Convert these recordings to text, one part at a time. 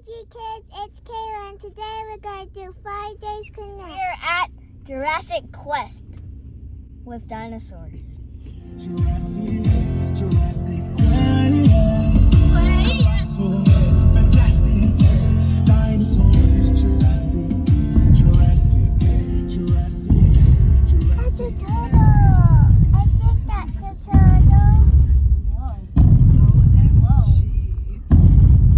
kids, it's Caela, and today we're going to do 5 Days Connect. We're at Jurassic Quest with dinosaurs. Jurassic Quest. So fantastic. Dinosaurs. Jurassic. That's a turtle. I think that's a turtle. Whoa.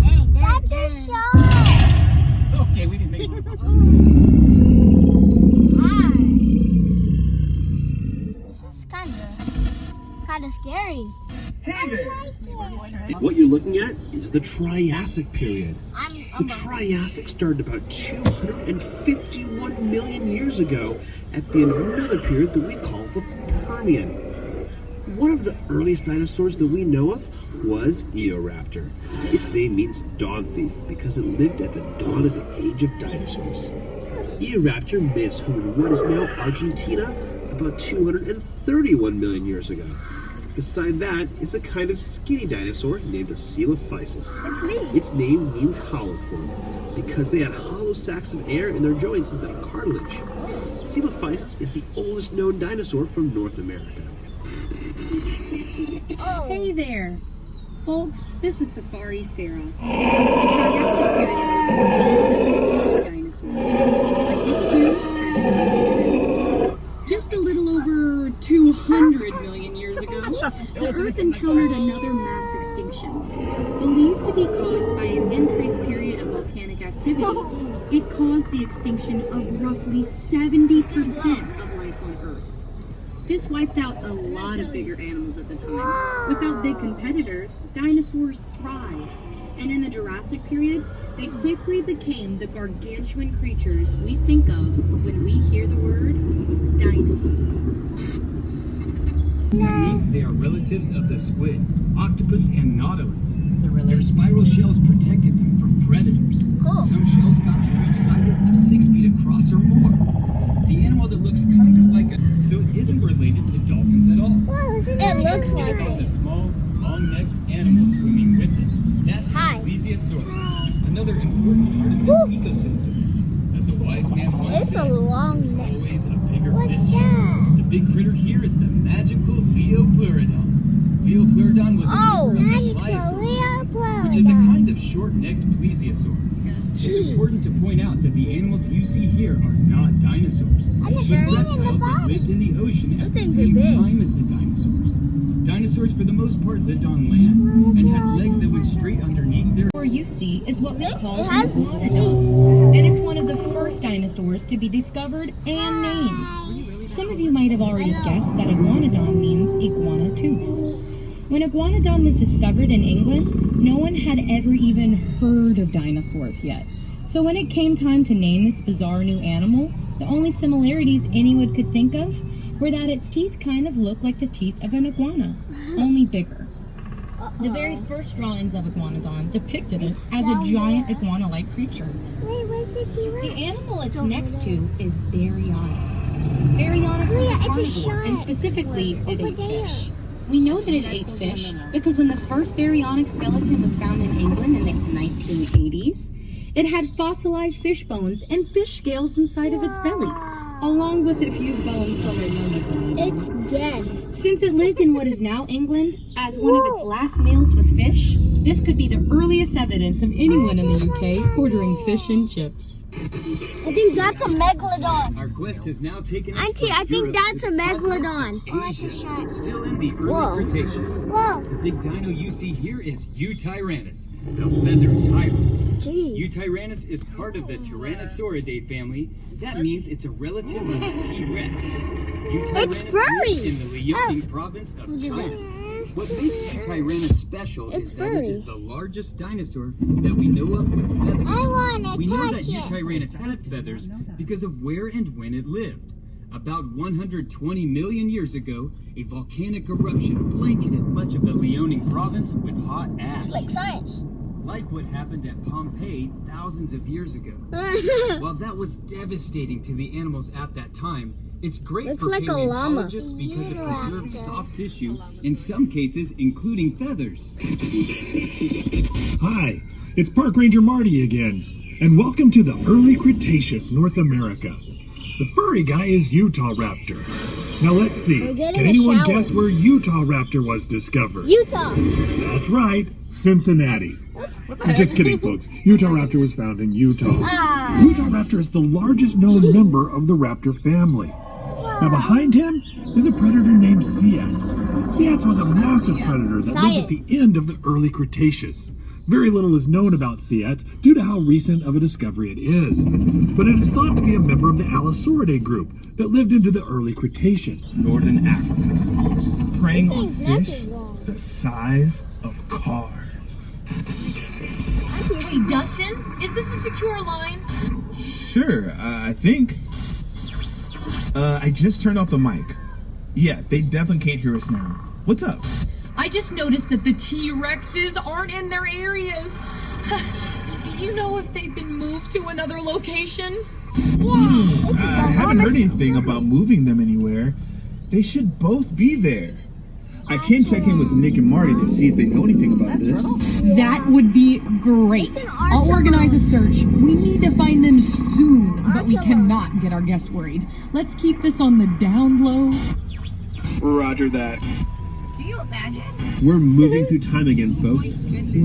Dang, That's a shark. Okay, we didn't make it. Hi. This is kind of scary. Hey there. What you're looking at is the Triassic period. The I'm Triassic started about 251 million years ago at the end of another period that we call the Permian. One of the earliest dinosaurs that we know of was Eoraptor. Its name means dawn thief because it lived at the dawn of the age of dinosaurs. Eoraptor made its home in what is now Argentina about 231 million years ago. Beside that is a kind of skinny dinosaur named a Coelophysis. It's me. Its name means hollow form because they had hollow sacs of air in their joints instead of cartilage. Coelophysis is the oldest known dinosaur from North America. Hey there, folks, this is Safari Sarah. The Triassic period was the dawn of the age of dinosaurs, but it too had to come to an end. Just a little over 200 million years ago, the Earth encountered another mass extinction. Believed to be caused by an increased period of volcanic activity, it caused the extinction of roughly 70% of life on Earth. This wiped out a lot of bigger animals at the time. Without big competitors, dinosaurs thrived. And in the Jurassic period, they quickly became the gargantuan creatures we think of when we hear the word dinosaur. That means they are relatives of the squid, octopus, and nautilus. Their spiral shells protected them from predators. Cool. Some shells got to reach sizes of 6 feet across or more. The animal that looks kind of like so it isn't related to dolphins at all. Whoa, isn't It looks Forget like about it. the small, long-necked animal swimming with it. That's Hi. the plesiosaurus, another important part of this ecosystem. As a wise man once It's a said, long there's neck. always a bigger What's fish. that? The big critter here is the magical Leopleurodon. Leopleurodon was a Oh, neighbor of the Magical pliosaur, which is a kind of short-necked plesiosaur. It's important to point out that the animals you see here are not dinosaurs, but reptiles that lived in the ocean at the things are same big. time as the dinosaurs. Dinosaurs, for the most part, lived on land and had legs that went straight underneath their. What you see is what we call It an has iguanodon, and it's one of the first dinosaurs to be discovered and named. Some of you might have already guessed that iguanodon means iguana tooth. When iguanodon was discovered in England, no one had ever even heard of dinosaurs yet. So when it came time to name this bizarre new animal, the only similarities anyone could think of were that its teeth kind of looked like the teeth of an iguana, only bigger. The very first drawings of iguanodon depicted it as a giant iguana-like creature. Wait, where's the T-Rex? The animal it's next to is Baryonyx. Baryonyx was a it's a carnivore, and shark. specifically, it Over ate there. fish. We know that it ate fish because when the first Baryonyx skeleton was found in England in the 1980s, it had fossilized fish bones and fish scales inside of its belly, along with a few bones from a young iguana. It's dead. Since it lived in what is now England, as one of its last meals was fish, this could be the earliest evidence of anyone in the UK ordering fish and chips. I think that's a megalodon. Our quest has now taken us Auntie, from I think Europe that's to a the continent megalodon. of Oh, it's a Asia, shark. still in the early Whoa. Cretaceous. Whoa. The big dino you see here is Eutyrannus, the feathered tyrant. Jeez. Eutyrannus is part of the Tyrannosauridae family. That means it's a relative of the T-Rex. Eutyrannus furry. lived in the Liaoning province of China. What makes Eutyrannus special It's is that it furry. is the largest dinosaur that we know of with feathers. I wanna We know that touch it. Eutyrannus had feathers because of where and when it lived. About 120 million years ago, a volcanic eruption blanketed much of the Liaoning province with hot ash. Like science. Like what happened at Pompeii thousands of years ago. While that was devastating to the animals at that time, it's great Looks for like a llama. paleontologists because it preserved soft tissue, in some cases including feathers. Hi, it's Park Ranger Marty again, and welcome to the early Cretaceous North America. The furry guy is Utah Raptor. Now let's see, We're getting can a anyone shower. guess where Utah Raptor was discovered? Utah. That's right, Cincinnati. Just kidding, folks. Utah Raptor was found in Utah. Utah Raptor is the largest known member of the raptor family. Now behind him is a predator named Cyax. Cyax was a massive predator that lived at the end of the early Cretaceous. Very little is known about Cyax due to how recent of a discovery it is. But it is thought to be a member of the Allosauridae group that lived into the early Cretaceous. Northern Africa, preying on fish the size of cars. Hey, Dustin, is this a secure line? Sure, I think. I just turned off the mic. Yeah, they definitely can't hear us now. What's up? I just noticed that the T-Rexes aren't in their areas. Do you know if they've been moved to another location? I haven't heard anything about moving them anywhere. They should both be there. I can check in with Nick and Marty to see if they know anything about this. That would be great. I'll organize a search. We need to find them soon, but we cannot get our guests worried. Let's keep this on the down low. Roger that. Can you imagine? We're moving through time again, folks.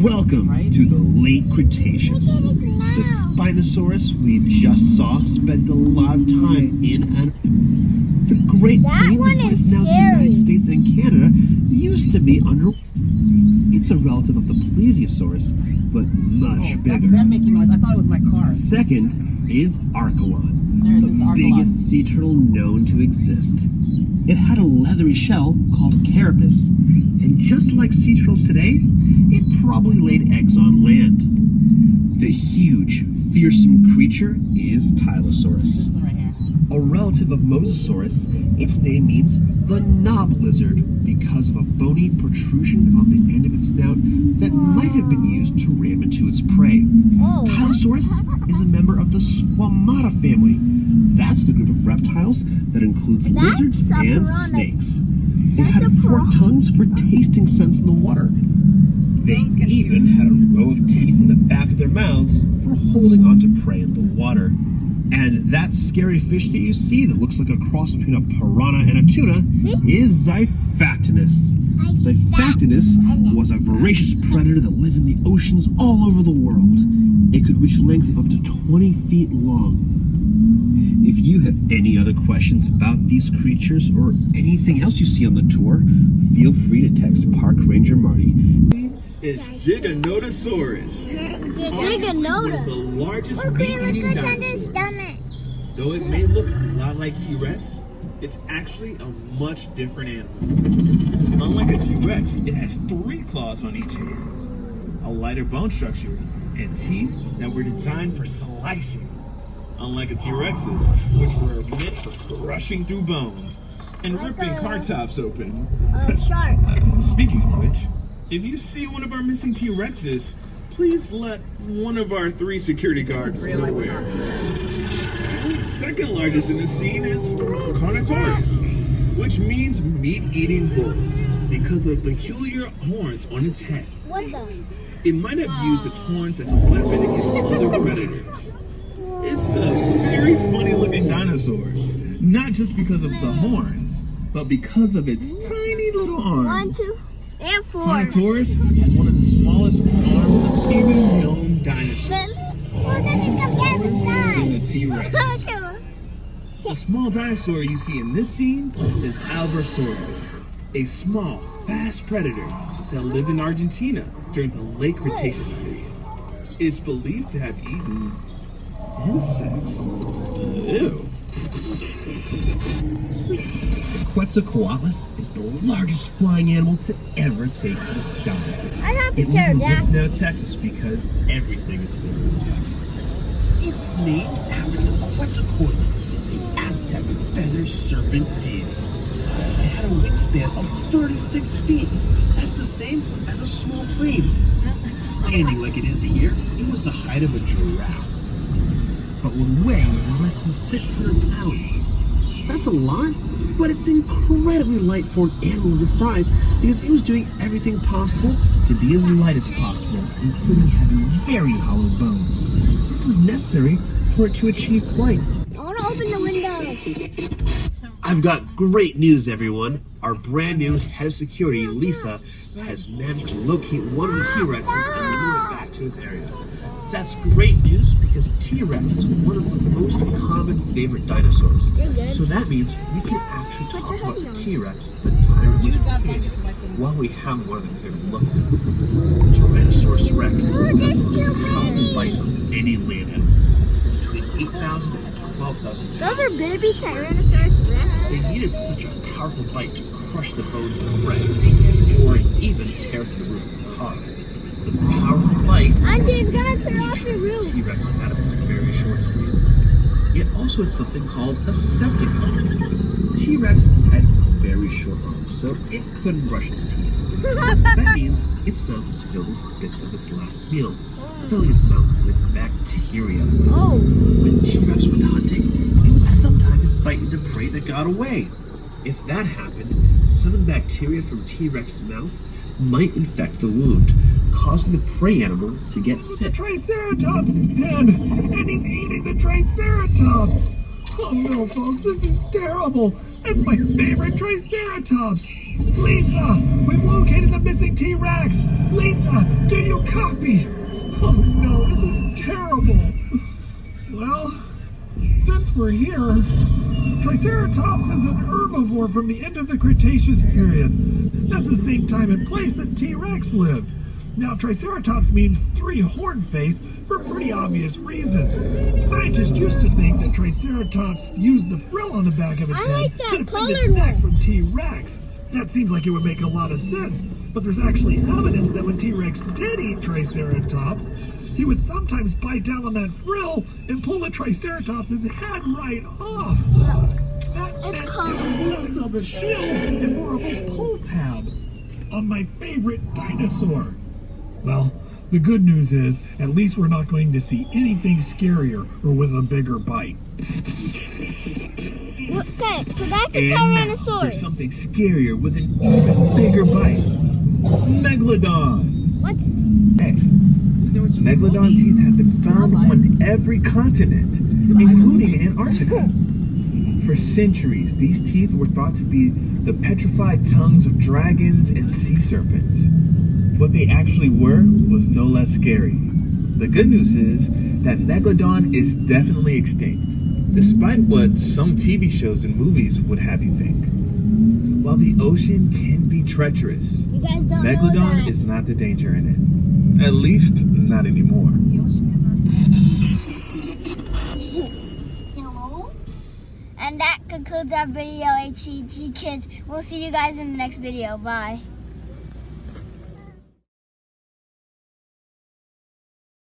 Welcome to the late Cretaceous. The Spinosaurus we just saw spent a lot of time in the Great Plains of what is now the United States and Canada used to be under. It's a relative of the Plesiosaurus, but much bigger. That's them making noise. I thought it was my car. Second is Archelon, There it the is, Archelon. biggest sea turtle known to exist. It had a leathery shell called a carapace, and just like sea turtles today, it probably laid eggs on land. The huge, fearsome creature is Tylosaurus. This one right here. A relative of Mosasaurus, its name means the knob lizard because of a bony protrusion on the end of its snout that might have been used to ram into its prey. Tylosaurus is a member of the Squamata family. That's the group of reptiles that includes lizards and snakes. They had forked tongues for tasting scents in the water. They even had a row of teeth in the back of their mouths for holding onto prey in the water. And that scary fish that you see that looks like a cross between a piranha and a tuna is Xiphactinus. Xiphactinus was a voracious predator that lived in the oceans all over the world. It could reach lengths of up to 20 feet long. If you have any other questions about these creatures or anything else you see on the tour, feel free to text Park Ranger Marty. It's Giganotosaurus. One of the largest meat-eating dinosaurs. Though it may look a lot like T-Rex, it's actually a much different animal. Unlike a T-Rex, it has 3 claws on each hand, a lighter bone structure, and teeth that were designed for slicing. Unlike a T-Rex's, which were meant for crushing through bones and ripping car tops open. Shark. Speaking of which, if you see one of our missing T-Rexes, please let one of our 3 security guards know where. Second largest in the scene is Carnotaurus, which means meat-eating bull because of peculiar horns on its head. What the? It might have used its horns as a weapon against other predators. It's a very funny-looking dinosaur, not just because of the horns, but because of its tiny little arms. 1, 2, and 4. Carnotaurus has one of the smallest arms of any known dinosaur. Smaller than the T-Rex. The small dinosaur you see in this scene is Albersaurus, a small, fast predator that lived in Argentina during the late Cretaceous period. It is believed to have eaten insects. Ew. Quetzalcoatlus is the largest flying animal to ever take to the sky. It lived in Winslow, Texas because everything is built in Texas. It's named after the Quetzalcoatl, the Aztec feather serpent deity. It had a wingspan of 36 feet. That's the same as a small plane. Standing like it is here, it was the height of a giraffe, but would weigh less than 600 pounds. That's a lot, but it's incredibly light for an animal of this size because it was doing everything possible to be as light as possible, including having very hollow bones. This is necessary for it to achieve flight. I want to open the window. I've got great news, everyone. Our brand new head of security, Lisa, has managed to locate one of the T-Rexes and lure it back to his area. That's great news because T-Rex is one of the most common favorite dinosaurs. So that means we can actually talk about the T-Rex the entire use of the while we have one of them here to look at. Tyrannosaurus Rex has the most powerful bite of any land animal, between 8,000 and 12,000 pounds. Those are baby Tyrannosaurus Rex. They needed such a powerful bite to crush the bones of the prey, or even tear through the roof of the car. The powerful bite Auntie, it's gonna tear off the roof. T-Rex had of its very short sleeve. It also had something called a septic arm. T-Rex had very short arms, so it couldn't brush its teeth. That means its mouth was filled with bits of its last meal, filling its mouth with bacteria. Oh. When T-Rex went hunting, it would sometimes bite into prey that got away. If that happened, some of the bacteria from T-Rex's mouth might infect the wound, causing the prey animal to get sick. The Triceratops is pinned, and he's eating the Triceratops. Oh no, folks, this is terrible. That's my favorite Triceratops. Lisa, we've located the missing T-Rex. Lisa, do you copy? Oh no, this is terrible. Well, since we're here, Triceratops is an herbivore from the end of the Cretaceous period. That's the same time and place that T-Rex lived. Now, Triceratops means three-horned face for pretty obvious reasons. Scientists used to think that Triceratops used the frill on the back of its head to defend its neck from T-Rex. That seems like it would make a lot of sense, but there's actually evidence that when T-Rex did eat Triceratops, he would sometimes bite down on that frill and pull the Triceratops' head right off. It's called less of a shield and more of a pull tab on my favorite dinosaur. Well, the good news is, at least we're not going to see anything scarier or with a bigger bite. Okay, so that's a And now, Tyrannosaurus. for something scarier with an even bigger bite. Megalodon. What? Hey, Megalodon teeth have been found on every continent, including Antarctica. For centuries, these teeth were thought to be the petrified tongues of dragons and sea serpents. What they actually were was no less scary. The good news is that Megalodon is definitely extinct, despite what some TV shows and movies would have you think. While the ocean can be treacherous, You guys don't Megalodon know that. is not the danger in it. At least, not anymore. Hello? And that concludes our video, HCG kids. We'll see you guys in the next video. Bye.